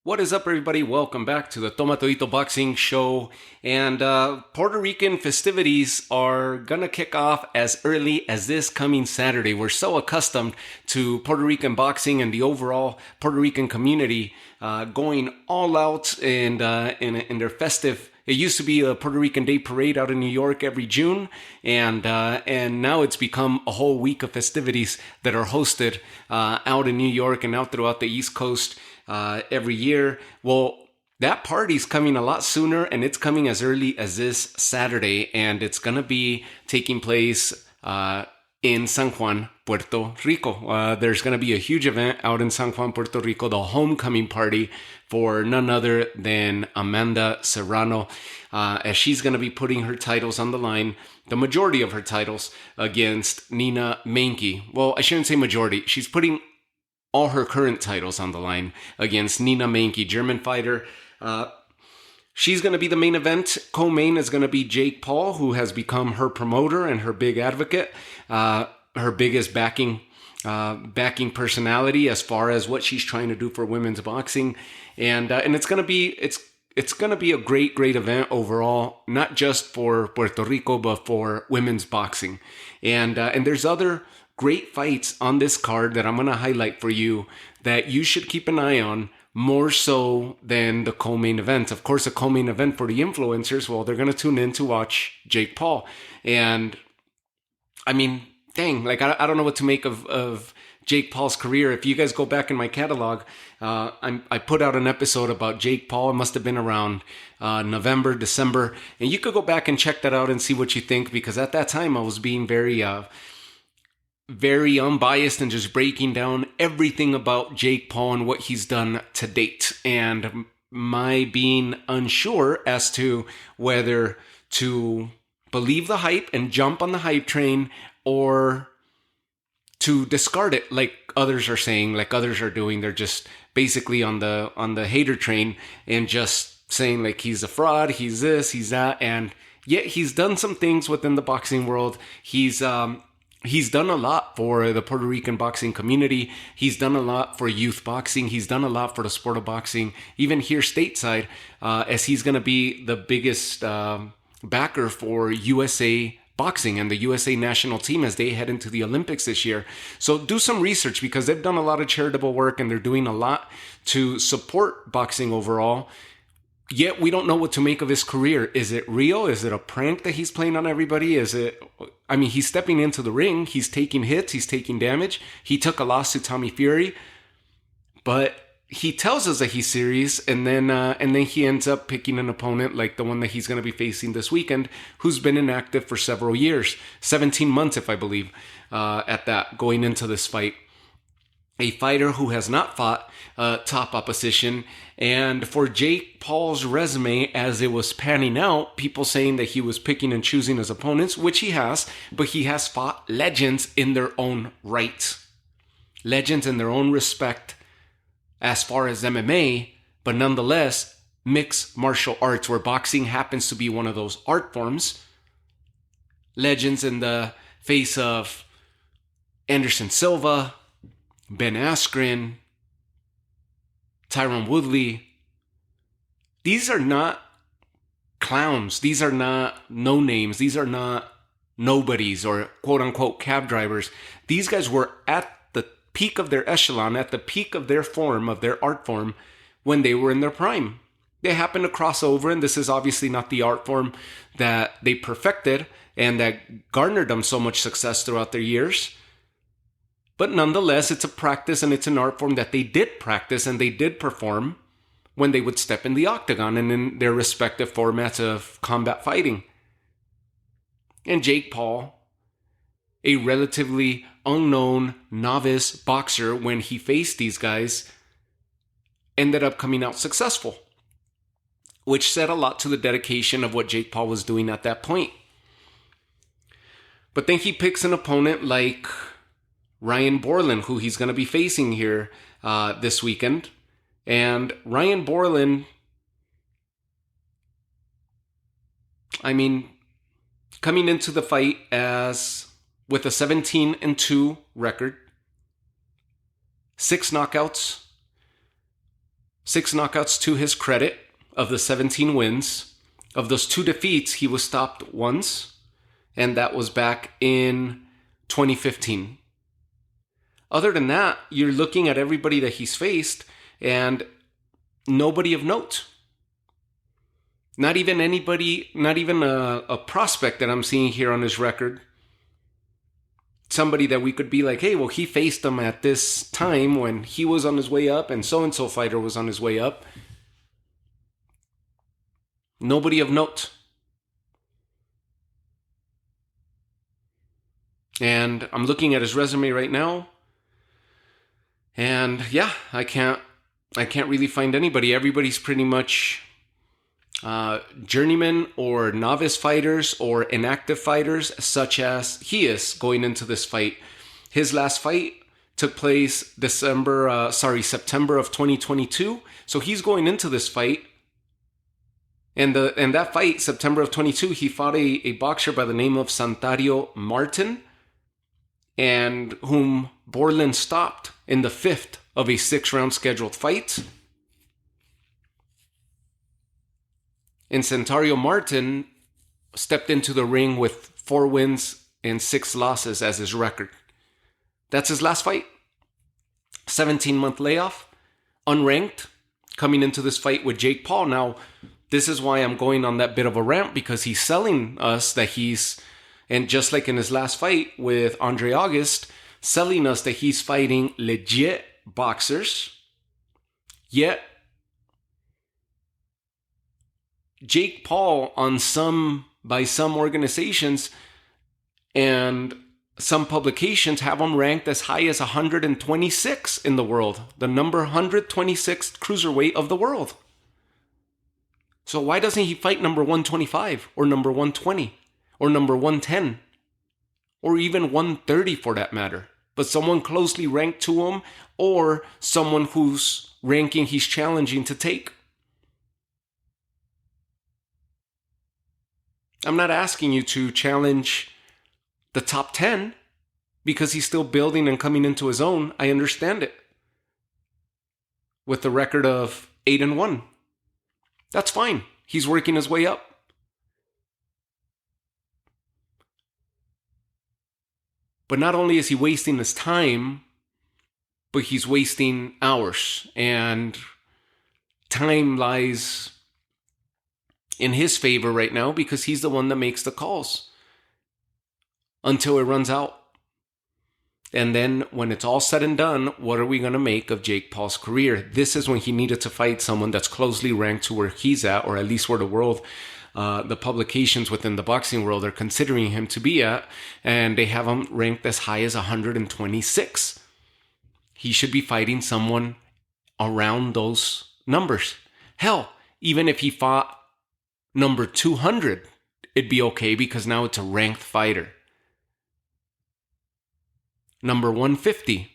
What is up, everybody? Welcome back to the Toma Todito Boxing Show. And Puerto Rican festivities are going to kick off as early as this coming Saturday. We're so accustomed to Puerto Rican boxing and the overall Puerto Rican community going all out and in their festive. It used to be a Puerto Rican Day Parade out in New York every June, and now it's become a whole week of festivities that are hosted out in New York and out throughout the East Coast every year. Well, that party's coming a lot sooner, and it's coming as early as this Saturday, and it's going to be taking place in San Juan, Puerto Rico. There's going to be a huge event out in San Juan, Puerto Rico, the homecoming party for none other than Amanda Serrano, as she's going to be putting her titles on the line, the majority of her titles, against Nina Meinke. Well, I shouldn't say majority. She's putting all her current titles on the line against Nina Meinke, German fighter. She's going to be the main event. Co-main is going to be Jake Paul, who has become her promoter and her big advocate, her biggest backing personality as far as what she's trying to do for women's boxing, and it's going to be it's going to be a great event overall, not just for Puerto Rico but for women's boxing, and there's other great fights on this card that I'm going to highlight for you that you should keep an eye on, more so than the co-main event. Of course, the co-main event for the influencers, well, they're going to tune in to watch Jake Paul. And I mean, dang, like I don't know what to make of Jake Paul's career. If you guys go back in my catalog, I put out an episode about Jake Paul. It must have been around November, December. And you could go back and check that out and see what you think, because at that time I was being very unbiased and just breaking down everything about Jake Paul and what he's done to date, and my being unsure as to whether to believe the hype and jump on the hype train or to discard it like others are saying, like others are doing. They're just basically on the hater train and just saying like he's a fraud, he's this, he's that, and yet he's done some things within the boxing world. He's done a lot for the Puerto Rican boxing community. He's done a lot for youth boxing. He's done a lot for the sport of boxing, even here stateside, as he's going to be the biggest backer for USA boxing and the USA national team as they head into the Olympics this year. So do some research, because they've done a lot of charitable work and they're doing a lot to support boxing overall. Yet we don't know what to make of his career. Is it real? Is it a prank that he's playing on everybody? He's stepping into the ring. He's taking hits. He's taking damage. He took a loss to Tommy Fury, but he tells us that he's serious, and then he ends up picking an opponent like the one that he's going to be facing this weekend, who's been inactive for several years, 17 months, if I believe, at that, going into this fight. A fighter who has not fought top opposition. And for Jake Paul's resume, as it was panning out, people saying that he was picking and choosing his opponents, which he has, but he has fought legends in their own right. Legends in their own respect as far as MMA, but nonetheless, mixed martial arts, where boxing happens to be one of those art forms. Legends in the face of Anderson Silva, Ben Askren, Tyron Woodley. These are not clowns. These are not no-names. These are not nobodies or quote-unquote cab drivers. These guys were at the peak of their echelon, at the peak of their form, of their art form, when they were in their prime. They happened to cross over, and this is obviously not the art form that they perfected and that garnered them so much success throughout their years. But nonetheless, it's a practice and it's an art form that they did practice and they did perform when they would step in the octagon and in their respective formats of combat fighting. And Jake Paul, a relatively unknown novice boxer when he faced these guys, ended up coming out successful, which said a lot to the dedication of what Jake Paul was doing at that point. But then he picks an opponent like Ryan Bourland, who he's going to be facing here this weekend. And Ryan Bourland, coming into the fight with a 17-2 record, 6 knockouts, 6 knockouts to his credit of the 17 wins. Of those 2 defeats, he was stopped once, and that was back in 2015. Other than that, you're looking at everybody that he's faced, and nobody of note. Not even anybody, not even a prospect that I'm seeing here on his record. Somebody that we could be like, hey, well, he faced him at this time when he was on his way up and so-and-so fighter was on his way up. Nobody of note. And I'm looking at his resume right now. And yeah, I can't really find anybody. Everybody's pretty much journeyman or novice fighters or inactive fighters, such as he is going into this fight. His last fight took place September of 2022. So he's going into this fight. And that fight, September of 22, he fought a boxer by the name of Santario Martin, and whom Bourland stopped in the 5th of a 6-round scheduled fight. And Santario Martin stepped into the ring with 4 wins and 6 losses as his record. That's his last fight. 17-month layoff, unranked, coming into this fight with Jake Paul. Now, this is why I'm going on that bit of a rant, because he's selling us that he's, and just like in his last fight with Andre August, selling us that he's fighting legit boxers. Yet, Jake Paul by some organizations and some publications have him ranked as high as 126 in the world, the number 126th cruiserweight of the world. So why doesn't he fight number 125 or number 120 or number 110 or even 130 for that matter? But someone closely ranked to him or someone whose ranking he's challenging to take. I'm not asking you to challenge the top 10 because he's still building and coming into his own. I understand it. With the record of 8-1. That's fine. He's working his way up. But not only is he wasting his time, but he's wasting hours. And time lies in his favor right now because he's the one that makes the calls until it runs out. And then when it's all said and done, what are we going to make of Jake Paul's career? This is when he needed to fight someone that's closely ranked to where he's at, or at least where the world, the publications within the boxing world are considering him to be at. And they have him ranked as high as 126. He should be fighting someone around those numbers. Hell, even if he fought number 200, it'd be okay because now it's a ranked fighter. Number 150.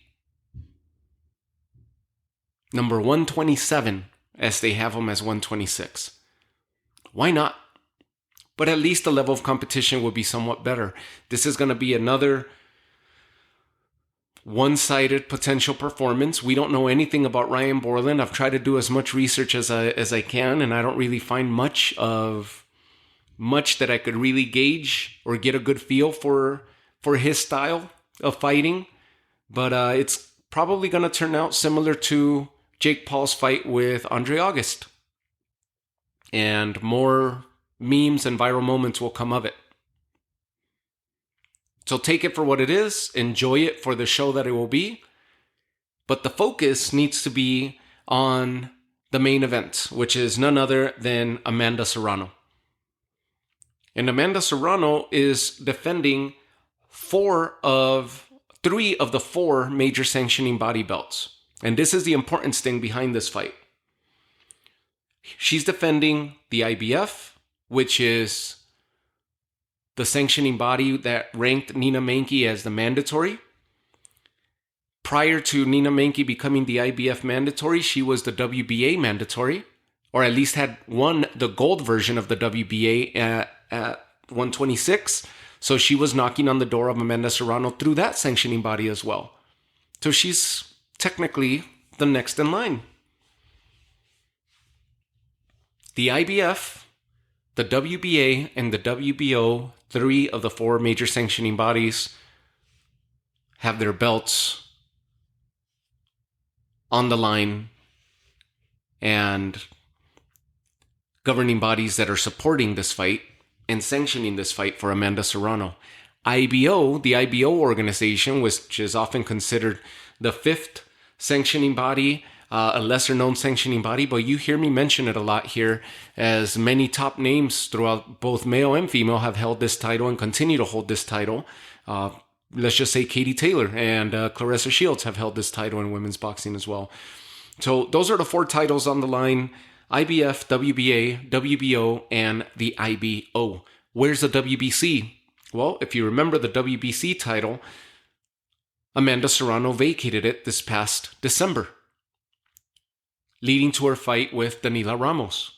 Number 127, as they have him as 126. Why not? But at least the level of competition would be somewhat better. This is going to be another one-sided potential performance. We don't know anything about Ryan Bourland. I've tried to do as much research as I can, and I don't really find much that I could really gauge or get a good feel for his style of fighting. But it's probably going to turn out similar to Jake Paul's fight with Andre August. And more memes and viral moments will come of it. So take it for what it is. Enjoy it for the show that it will be. But the focus needs to be on the main event, which is none other than Amanda Serrano. And Amanda Serrano is defending 3 of the 4 major sanctioning body belts. And this is the important thing behind this fight. She's defending the IBF, which is the sanctioning body that ranked Nina Meinke as the mandatory. Prior to Nina Meinke becoming the IBF mandatory, she was the WBA mandatory, or at least had won the gold version of the WBA at 126. So she was knocking on the door of Amanda Serrano through that sanctioning body as well. So she's technically the next in line. The IBF, the WBA, and the WBO, 3 of the 4 major sanctioning bodies, have their belts on the line, and governing bodies that are supporting this fight and sanctioning this fight for Amanda Serrano. IBO, the IBO organization, which is often considered the 5th sanctioning body, a lesser known sanctioning body, but you hear me mention it a lot here, as many top names throughout both male and female have held this title and continue to hold this title. Let's just say Katie Taylor and Claressa Shields have held this title in women's boxing as well. So those are the 4 titles on the line: IBF, WBA, WBO, and the IBO. Where's the WBC? Well, if you remember the WBC title, Amanda Serrano vacated it this past December, leading to her fight with Danila Ramos.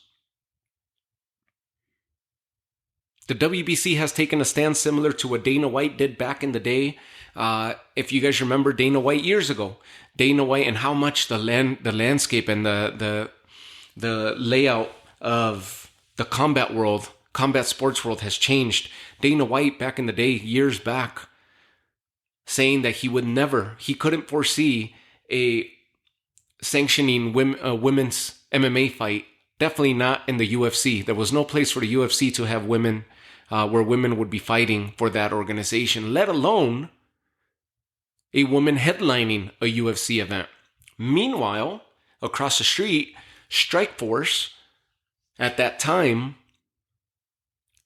The WBC has taken a stand similar to what Dana White did back in the day. If you guys remember Dana White years ago, Dana White and how much the landscape and the layout of the combat sports world has changed. Dana White back in the day, years back, saying that he couldn't foresee a sanctioning women's MMA fight. Definitely not in the UFC. There was no place for the UFC to have women, where women would be fighting for that organization, let alone a woman headlining a UFC event. Meanwhile, across the street, Strikeforce at that time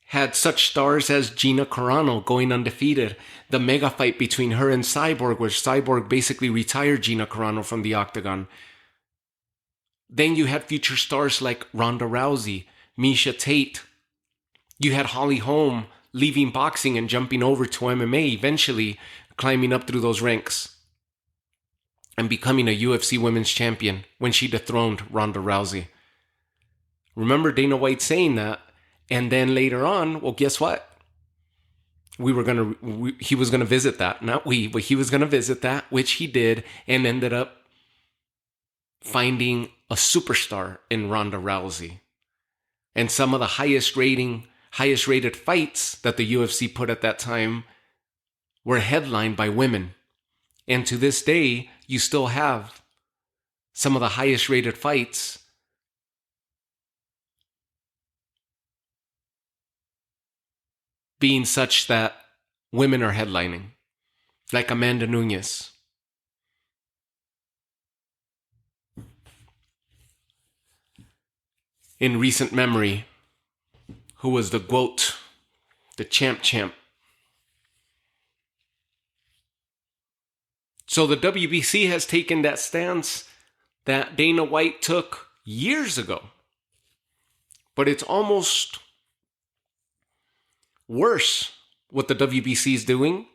had such stars as Gina Carano going undefeated. The mega fight between her and Cyborg, where Cyborg basically retired Gina Carano from the octagon. Then you had future stars like Ronda Rousey, Miesha Tate. You had Holly Holm leaving boxing and jumping over to MMA, eventually climbing up through those ranks and becoming a UFC women's champion when she dethroned Ronda Rousey. Remember Dana White saying that? And then later on, well, guess what? He was going to visit that. Not we, but he was going to visit that, which he did, and ended up finding a superstar in Ronda Rousey. And some of the highest rated fights that the UFC put at that time were headlined by women. And to this day, you still have some of the highest rated fights being such that women are headlining, like Amanda Nunes. In recent memory, who was the GOAT, the champ. So the WBC has taken that stance that Dana White took years ago. But it's almost worse what the WBC is doing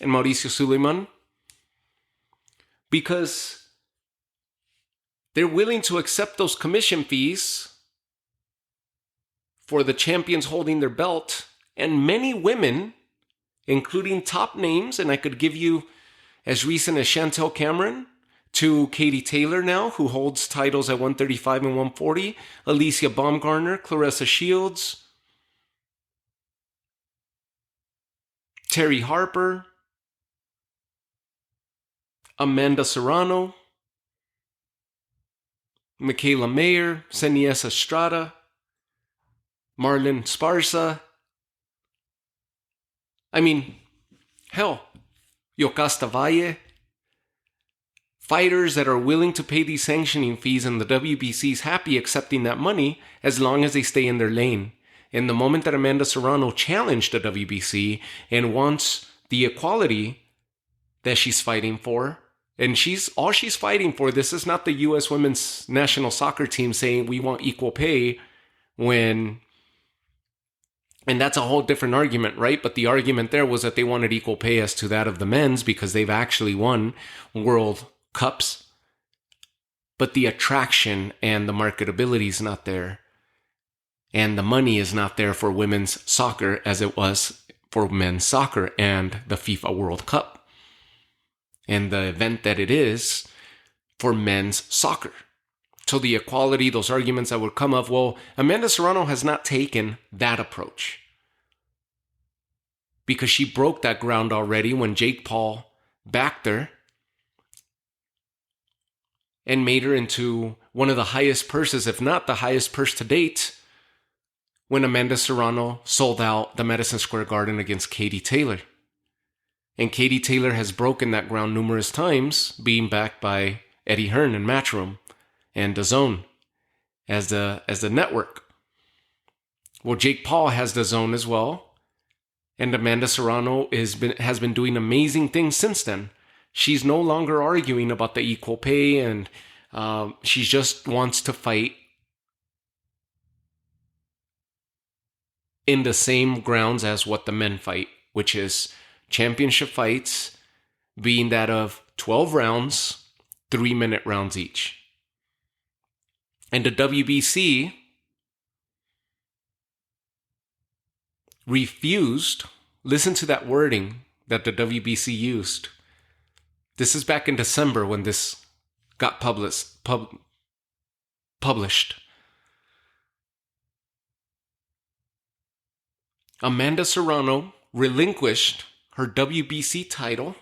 and Mauricio Suleiman, because they're willing to accept those commission fees for the champions holding their belt, and many women, including top names, and I could give you as recent as Chantel Cameron to Katie Taylor now, who holds titles at 135 and 140, Alicia Baumgartner, Claressa Shields, Terry Harper, Amanda Serrano, Michaela Mayer, Seniesa Estrada, Marlon Sparsa. I mean, hell, Yocasta Valle. Fighters that are willing to pay these sanctioning fees, and the WBC is happy accepting that money as long as they stay in their lane. In the moment that Amanda Serrano challenged the WBC and wants the equality that she's fighting for, and all she's fighting for, this is not the U.S. women's national soccer team saying we want equal pay and that's a whole different argument, right? But the argument there was that they wanted equal pay as to that of the men's because they've actually won World Cups. But the attraction and the marketability is not there. And the money is not there for women's soccer as it was for men's soccer and the FIFA World Cup. And the event that it is for men's soccer. So the equality, those arguments that would come up, well, Amanda Serrano has not taken that approach because she broke that ground already when Jake Paul backed her and made her into one of the highest purses, if not the highest purse to date, when Amanda Serrano sold out the Madison Square Garden against Katie Taylor. And Katie Taylor has broken that ground numerous times, being backed by Eddie Hearn and Matchroom and DAZN as the network. Well, Jake Paul has DAZN as well, and Amanda Serrano has been doing amazing things since then. She's no longer arguing about the equal pay, and she just wants to fight in the same grounds as what the men fight, which is championship fights, being that of 12 rounds, 3-minute rounds each. And the WBC refused, listen to that wording that the WBC used. This is back in December when this got published. Amanda Serrano relinquished her WBC title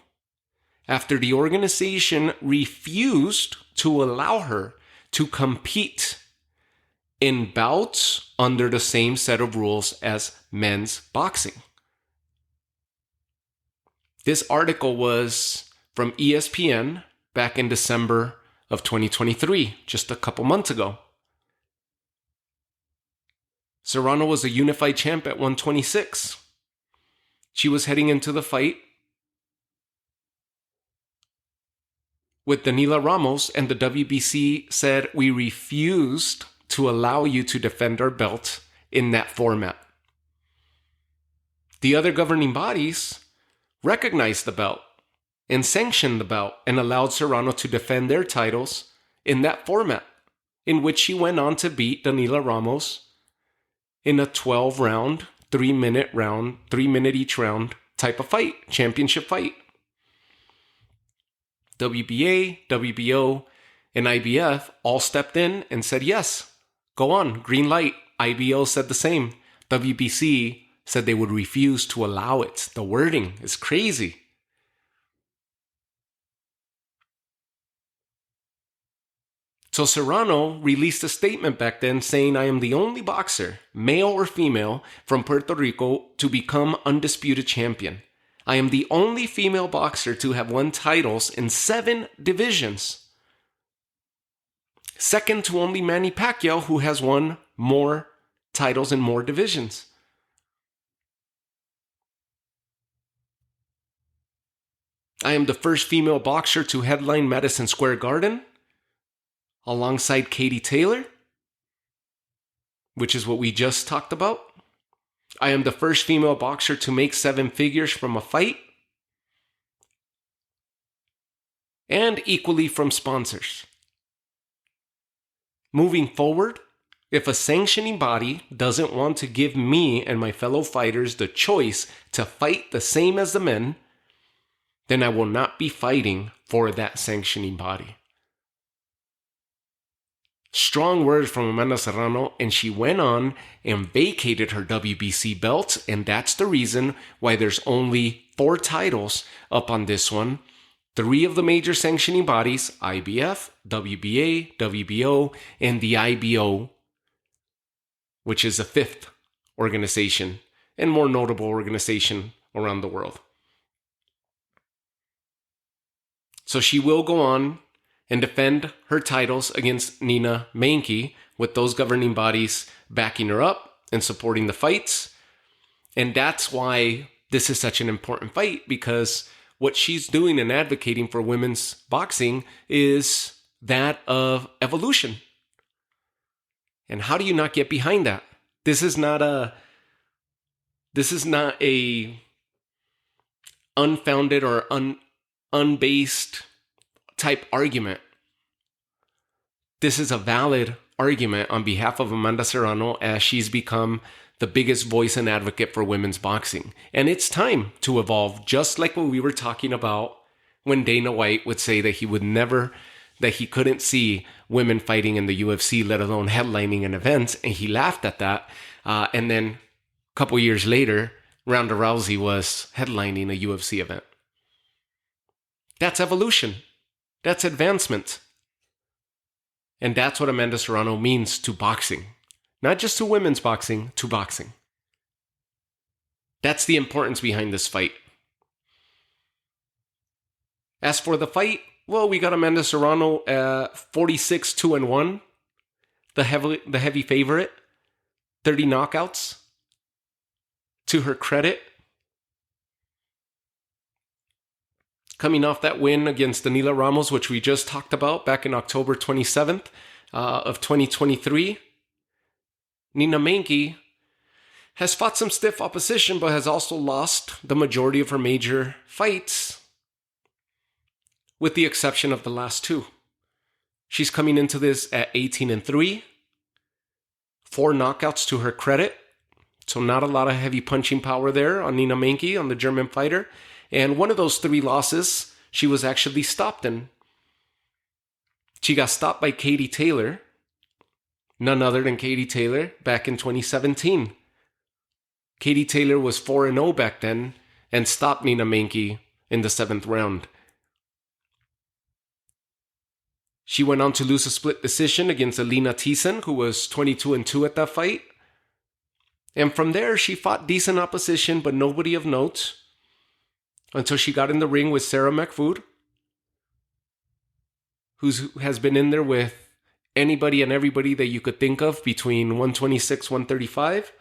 after the organization refused to allow her to compete in bouts under the same set of rules as men's boxing. This article was from ESPN back in December of 2023, just a couple months ago. Serrano was a unified champ at 126. She was heading into the fight with Daniela Ramos, and the WBC said, we refused to allow you to defend our belt in that format. The other governing bodies recognized the belt and sanctioned the bout and allowed Serrano to defend their titles in that format, in which she went on to beat Daniela Ramos in a 12-round, 3-minute each round type of fight, championship fight. WBA, WBO, and IBF all stepped in and said, yes, go on, green light. IBO said the same. WBC said they would refuse to allow it. The wording is crazy. So Serrano released a statement back then saying, I am the only boxer, male or female, from Puerto Rico to become undisputed champion. I am the only female boxer to have won titles in 7 divisions. Second to only Manny Pacquiao, who has won more titles in more divisions. I am the first female boxer to headline Madison Square Garden alongside Katie Taylor, which is what we just talked about. I am the first female boxer to make 7 figures from a fight, and equally from sponsors. Moving forward, if a sanctioning body doesn't want to give me and my fellow fighters the choice to fight the same as the men, then I will not be fighting for that sanctioning body. Strong words from Amanda Serrano, and she went on and vacated her WBC belt, and that's the reason why there's only 4 titles up on this one. 3 of the major sanctioning bodies, IBF, WBA, WBO, and the IBO, which is the 5th organization and more notable organization around the world. So she will go on and defend her titles against Nina Meinke, with those governing bodies backing her up and supporting the fights. And that's why this is such an important fight, because what she's doing and advocating for women's boxing is that of evolution. And how do you not get behind that? This is not a unfounded or unbased type argument. This is a valid argument on behalf of Amanda Serrano, as she's become the biggest voice and advocate for women's boxing. And it's time to evolve, just like what we were talking about when Dana White would say that he would never that he couldn't see women fighting in the UFC, let alone headlining an event, and he laughed at that. And then a couple years later, Ronda Rousey was headlining a UFC event. That's evolution. That's advancement. And that's what Amanda Serrano means to boxing. Not just to women's boxing, to boxing. That's the importance behind this fight. As for the fight, well, we got Amanda Serrano at 46-2-1, the heavy favorite, 30 knockouts. To her credit, coming off that win against Danila Ramos, which we just talked about back in October 27th of 2023, Nina Meinke has fought some stiff opposition, but has also lost the majority of her major fights, with the exception of the last two. She's coming into this at 18-3, 4 knockouts to her credit. So not a lot of heavy punching power there on Nina Meinke, on the German fighter. And one of those 3 losses, she was actually stopped in. She got stopped by Katie Taylor, none other than Katie Taylor, back in 2017. Katie Taylor was 4-0 back then and stopped Nina Meinke in the 7th round. She went on to lose a split decision against Alina Thiessen, who was 22-2 at that fight. And from there, she fought decent opposition, but nobody of note, until she got in the ring with Sarah McFood, who has been in there with anybody and everybody that you could think of between 126, 135.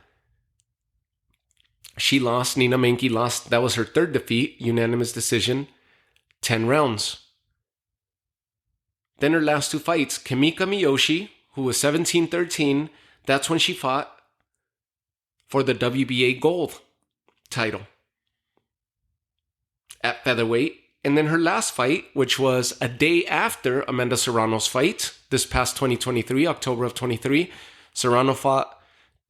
She lost. Nina Meinke lost. That was her 3rd defeat, unanimous decision, 10 rounds. Then her last 2 fights, Kimika Miyoshi, who was 17-13, that's when she fought for the WBA gold title at featherweight. And then her last fight, which was a day after Amanda Serrano's fight, this past 2023, October of 23, Serrano fought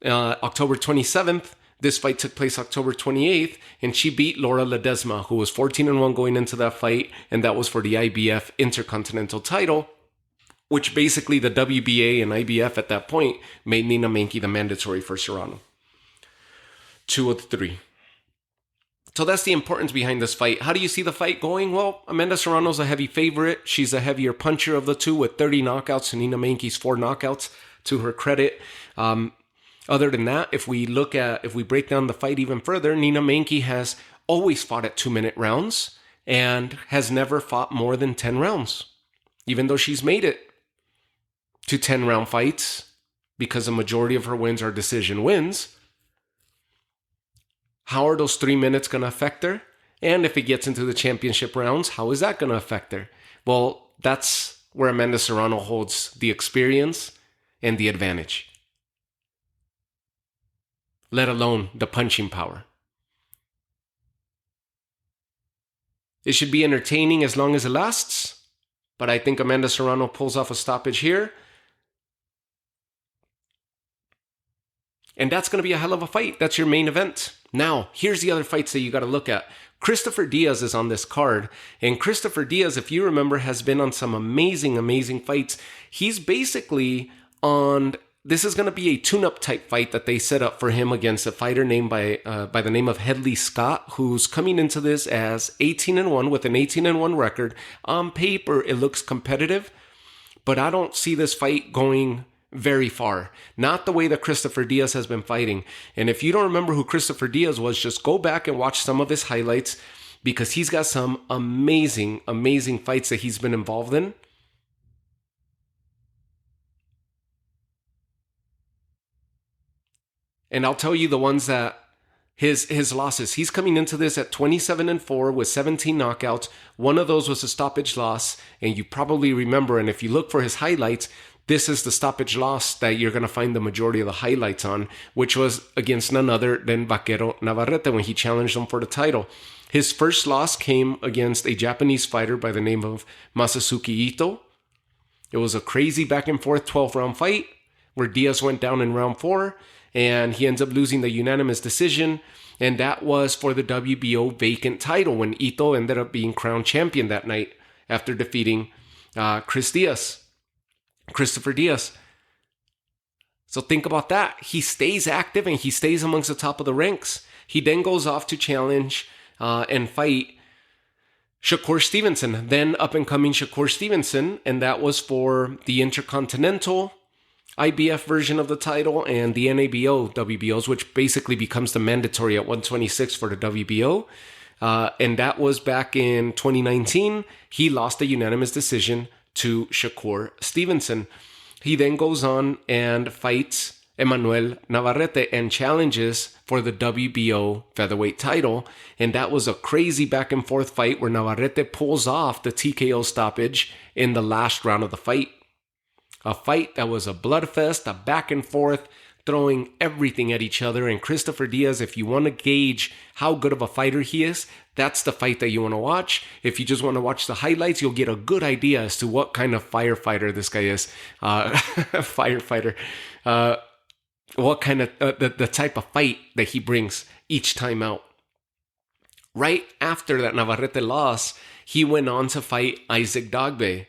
October 27th. This fight took place October 28th, and she beat Laura Ledesma, who was 14-1 going into that fight, and that was for the IBF Intercontinental title, which basically the WBA and IBF at that point made Nina Meinke the mandatory for Serrano. 2 of the 3. So that's the importance behind this fight. How do you see the fight going? Well, Amanda Serrano's a heavy favorite. She's a heavier puncher of the two with 30 knockouts, and Nina Meinke's 4 knockouts to her credit. Other than that, if we break down the fight even further, Nina Meinke has always fought at 2-minute rounds and has never fought more than 10 rounds, even though she's made it to 10-round fights because the majority of her wins are decision wins. How are those 3 minutes going to affect her? And if it gets into the championship rounds, how is that going to affect her? Well, that's where Amanda Serrano holds the experience and the advantage, let alone the punching power. It should be entertaining as long as it lasts, but I think Amanda Serrano pulls off a stoppage here. And that's going to be a hell of a fight. That's your main event. Now, here's the other fights that you got to look at. Christopher Diaz is on this card. And Christopher Diaz, if you remember, has been on some amazing, amazing fights. He's basically on... This is going to be a tune-up type fight that they set up for him against a fighter named by the name of Headley Scott, who's coming into this as 18-1 with an 18-1 record. On paper, it looks competitive, but I don't see this fight going very far. Not the way that Christopher Diaz has been fighting. And if you don't remember who Christopher Diaz was, just go back and watch some of his highlights, because he's got some amazing, amazing fights that he's been involved in. And I'll tell you the ones that his losses. He's coming into this at 27-4 with 17 knockouts. One of those was a stoppage loss, and you probably remember, and if you look for his highlights, this is the stoppage loss that you're going to find the majority of the highlights on, which was against none other than Vaquero Navarrete when he challenged him for the title. His first loss came against a Japanese fighter by the name of Masasuke Ito. It was a crazy back and forth 12-round fight where Diaz went down in round 4, and he ends up losing the unanimous decision, and that was for the WBO vacant title when Ito ended up being crowned champion that night after defeating Christopher Diaz. So think about that. He stays active and he stays amongst the top of the ranks. He then goes off to challenge and fight Shakur Stevenson, then up-and-coming Shakur Stevenson, and that was for the Intercontinental IBF version of the title and the NABO WBOs, which basically becomes the mandatory at 126 for the WBO. And that was back in 2019. He lost a unanimous decision to Shakur Stevenson. He then goes on and fights Emmanuel Navarrete and challenges for the WBO featherweight title. And that was a crazy back and forth fight where Navarrete pulls off the TKO stoppage in the last round of the fight. A fight that was a bloodfest, a back and forth, throwing everything at each other. And Christopher Diaz, if you want to gauge how good of a fighter he is, that's the fight that you want to watch. If you just want to watch the highlights, you'll get a good idea as to what kind of firefighter this guy is. Firefighter. What kind of, the type of fight that he brings each time out. Right after that Navarrete loss, he went on to fight Isaac Dogbe.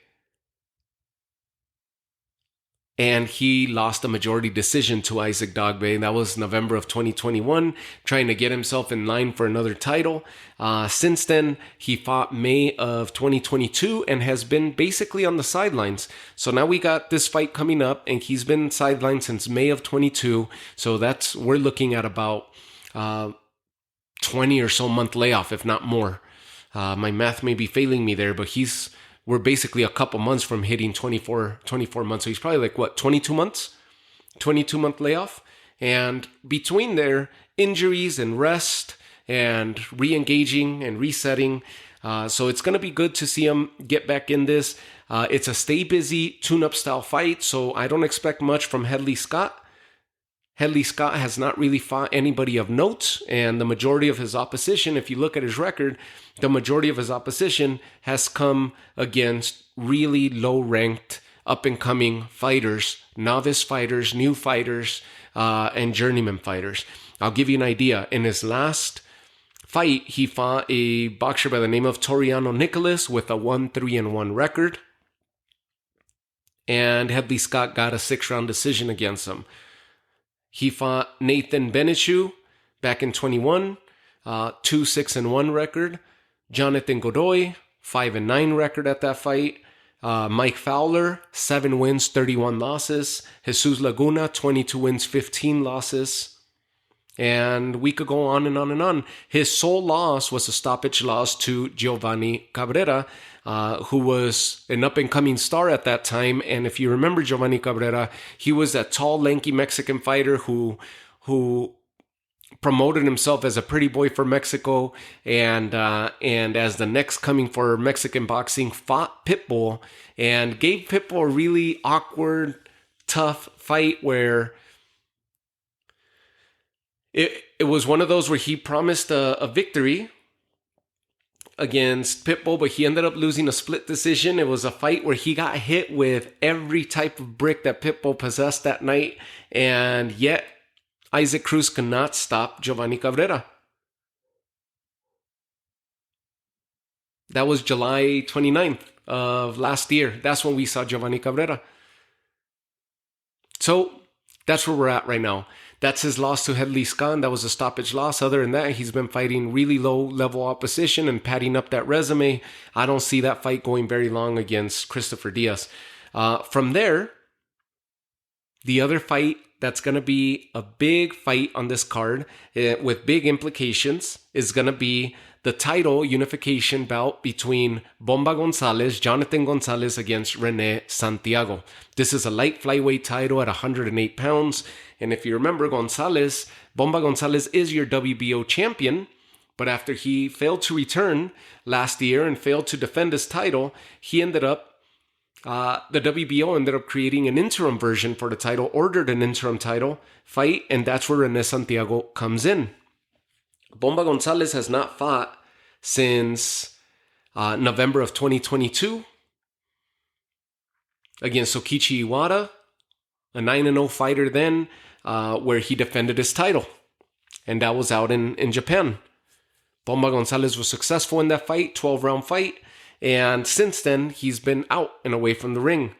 And he lost a majority decision to Isaac Dogbe. That was November of 2021, trying to get himself in line for another title. Since then, he fought May of 2022 and has been basically on the sidelines. So now we got this fight coming up, and he's been sidelined since May of 22. So we're looking at about 20 or so month layoff, if not more. My math may be failing me there, but we're basically a couple months from hitting 24 months. So he's probably like, 22 months? 22-month layoff. And between there, injuries and rest and re-engaging and resetting. So it's going to be good to see him get back in this. It's a stay busy, tune-up style fight. So I don't expect much from Headley Scott. Headley Scott has not really fought anybody of note, and the majority of his opposition, if you look at his record, the majority of his opposition has come against really low-ranked, up-and-coming fighters, novice fighters, new fighters, and journeyman fighters. I'll give you an idea. In his last fight, he fought a boxer by the name of Toriano Nicholas with a 1-3-1 record, and Headley Scott got a 6-round decision against him. He fought Nathan Benichu back in 21, 2-6-1 record. Jonathan Godoy, 5-9 record at that fight. Mike Fowler, 7 wins, 31 losses. Jesus Laguna, 22 wins, 15 losses. And we could go on and on and on. His sole loss was a stoppage loss to Giovanni Cabrera, who was an up-and-coming star at that time. And if you remember Giovanni Cabrera, he was that tall, lanky Mexican fighter who promoted himself as a pretty boy for Mexico, and as the next coming for Mexican boxing, fought Pitbull and gave Pitbull a really awkward, tough fight where it was one of those where he promised a victory against Pitbull, but he ended up losing a split decision. It was a fight where he got hit with every type of brick that Pitbull possessed that night, and yet Isaac Cruz could not stop Giovanni Cabrera. That was July 29th of last year. That's when we saw Giovanni Cabrera. So that's where we're at right now. That's his loss to Headley Scott. That was a stoppage loss. Other than that, he's been fighting really low-level opposition and padding up that resume. I don't see that fight going very long against Christopher Diaz. From there, the other fight that's going to be a big fight on this card with big implications is going to be the title unification bout between Bomba Gonzalez, Jonathan Gonzalez, against Rene Santiago. This is a light flyweight title at 108 pounds. And if you remember, Bomba Gonzalez is your WBO champion. But after he failed to return last year and failed to defend his title, he ended up, the WBO ended up creating an interim version for the title, ordered an interim title fight, and that's where Rene Santiago comes in. Bomba Gonzalez has not fought since November of 2022 against Sokichi Iwata, a 9-0 fighter then, where he defended his title. And that was out in Japan. Bomba Gonzalez was successful in that fight, 12-round fight, And since then, he's been out and away from the ring.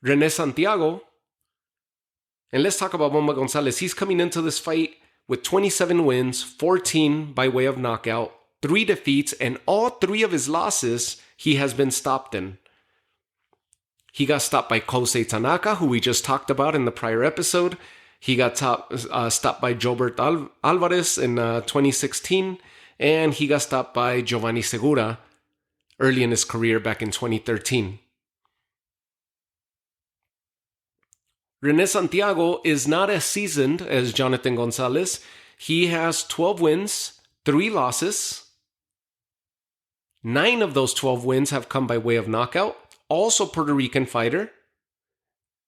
Rene Santiago, and let's talk about Bomba Gonzalez. He's coming into this fight with 27 wins, 14 by way of knockout, 3 defeats, and all 3 of his losses he has been stopped in. He got stopped by Kosei Tanaka, who we just talked about in the prior episode. He got stopped by Jobert Alvarez in 2016, and he got stopped by Giovanni Segura early in his career back in 2013. Rene Santiago is not as seasoned as Jonathan Gonzalez. He has 12 wins, 3 losses. 9 of those 12 wins have come by way of knockout. Also Puerto Rican fighter.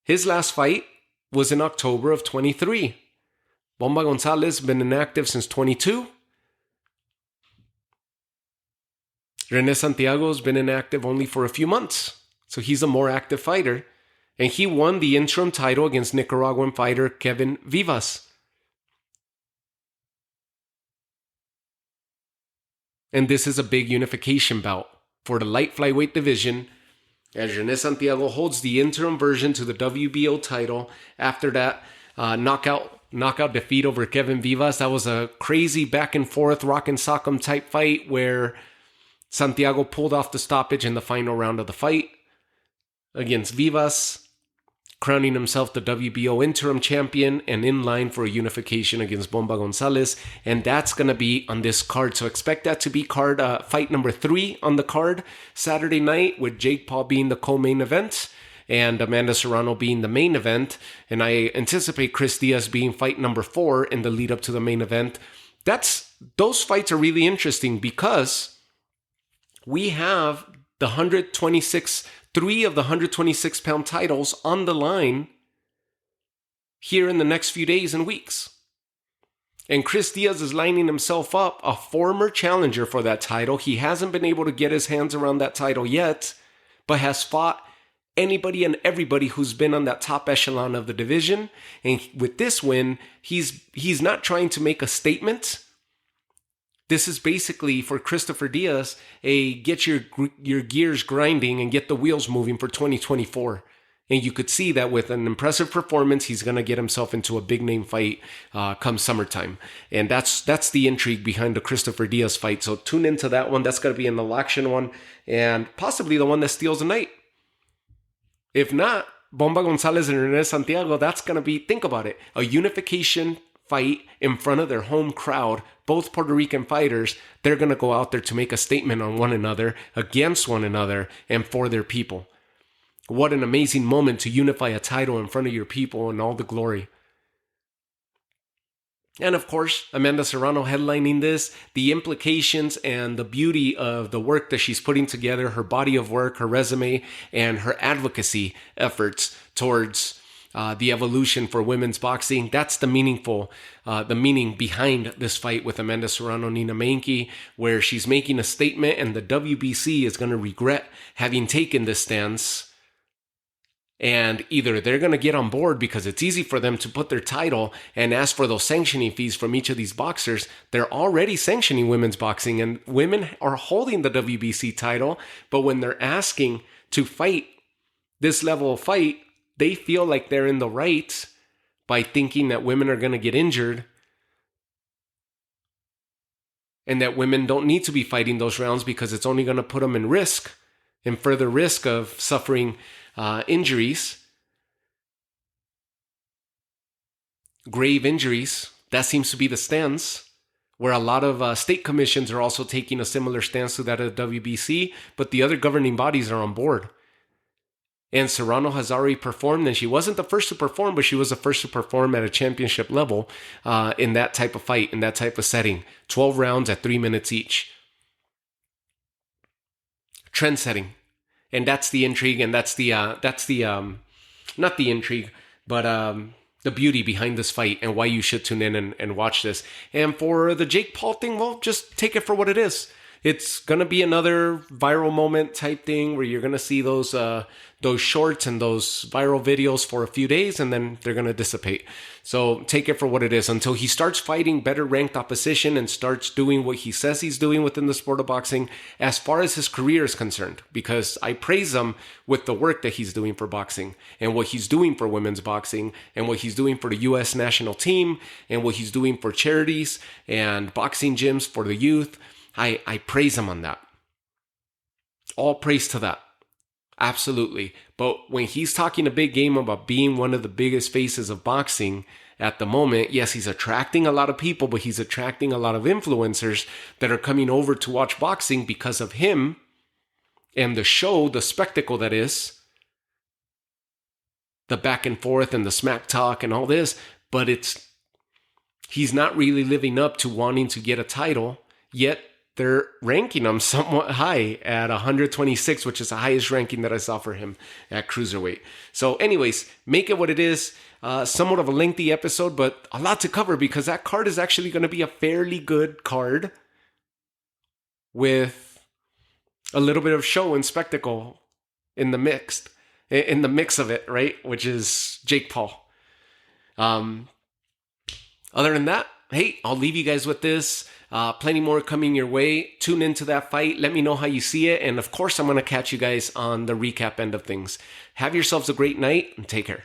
His last fight was in October of 23. Bomba Gonzalez has been inactive since 22. Rene Santiago has been inactive only for a few months. So he's a more active fighter. And he won the interim title against Nicaraguan fighter Kevin Vivas. And this is a big unification bout for the light flyweight division, as Rene Santiago holds the interim version to the WBO title after that knockout defeat over Kevin Vivas. That was a crazy back and forth, rock and sock'em type fight where Santiago pulled off the stoppage in the final round of the fight against Vivas, crowning himself the WBO interim champion and in line for a unification against Bomba Gonzalez. And that's going to be on this card. So expect that to be fight number 3 on the card Saturday night, with Jake Paul being the co-main event and Amanda Serrano being the main event. And I anticipate Chris Diaz being fight number 4 in the lead up to the main event. Those fights are really interesting because we have the 3 of the 126-pound titles on the line here in the next few days and weeks. And Chris Diaz is lining himself up, a former challenger for that title. He hasn't been able to get his hands around that title yet, but has fought anybody and everybody who's been on that top echelon of the division. And with this win, he's not trying to make a statement. This is basically, for Christopher Diaz, get your gears grinding and get the wheels moving for 2024. And you could see that with an impressive performance, he's going to get himself into a big name fight come summertime. And that's the intrigue behind the Christopher Diaz fight. So tune into that one. That's going to be an all-action one and possibly the one that steals the night. If not, Bomba Gonzalez and Rene Santiago, that's going to be, think about it, a unification fight in front of their home crowd. Both Puerto Rican fighters, they're going to go out there to make a statement on one another, against one another, and for their people. What an amazing moment to unify a title in front of your people and all the glory. And of course, Amanda Serrano headlining this, the implications and the beauty of the work that she's putting together, her body of work, her resume, and her advocacy efforts towards the evolution for women's boxing. That's the meaning behind this fight with Amanda Serrano, Nina Meinke, where she's making a statement and the WBC is going to regret having taken this stance. And either they're going to get on board because it's easy for them to put their title and ask for those sanctioning fees from each of these boxers. They're already sanctioning women's boxing and women are holding the WBC title. But when they're asking to fight this level of fight, they feel like they're in the right by thinking that women are going to get injured and that women don't need to be fighting those rounds because it's only going to put them in further risk of suffering injuries, grave injuries. That seems to be the stance, where a lot of state commissions are also taking a similar stance to that of the WBC, but the other governing bodies are on board. And Serrano has already performed, and she wasn't the first to perform, but she was the first to perform at a championship level in that type of fight, in that type of setting. 12 rounds at 3 minutes each. Trend setting. And that's the intrigue, and that's the not the intrigue, but the beauty behind this fight and why you should tune in and watch this. And for the Jake Paul thing, well, just take it for what it is. it's going to be another viral moment type thing where you're going to see those shorts and those viral videos for a few days, and then they're going to dissipate. So take it for what it is until he starts fighting better ranked opposition and starts doing what he says he's doing within the sport of boxing as far as his career is concerned, because I praise him with the work that he's doing for boxing and what he's doing for women's boxing and what he's doing for the U.S. national team and what he's doing for charities and boxing gyms for the youth. I praise him on that. All praise to that. Absolutely. But when he's talking a big game about being one of the biggest faces of boxing at the moment, yes, he's attracting a lot of people, but he's attracting a lot of influencers that are coming over to watch boxing because of him and the show, the spectacle that is, the back and forth and the smack talk and all this. But he's not really living up to wanting to get a title, yet they're ranking him somewhat high at 126, which is the highest ranking that I saw for him at cruiserweight. So anyways, make it what it is. Somewhat of a lengthy episode, but a lot to cover because that card is actually going to be a fairly good card with a little bit of show and spectacle in the mix of it, right? Which is Jake Paul. Other than that, hey, I'll leave you guys with this. Plenty more coming your way. Tune into that fight. Let me know how you see it. And of course, I'm going to catch you guys on the recap end of things. Have yourselves a great night and take care.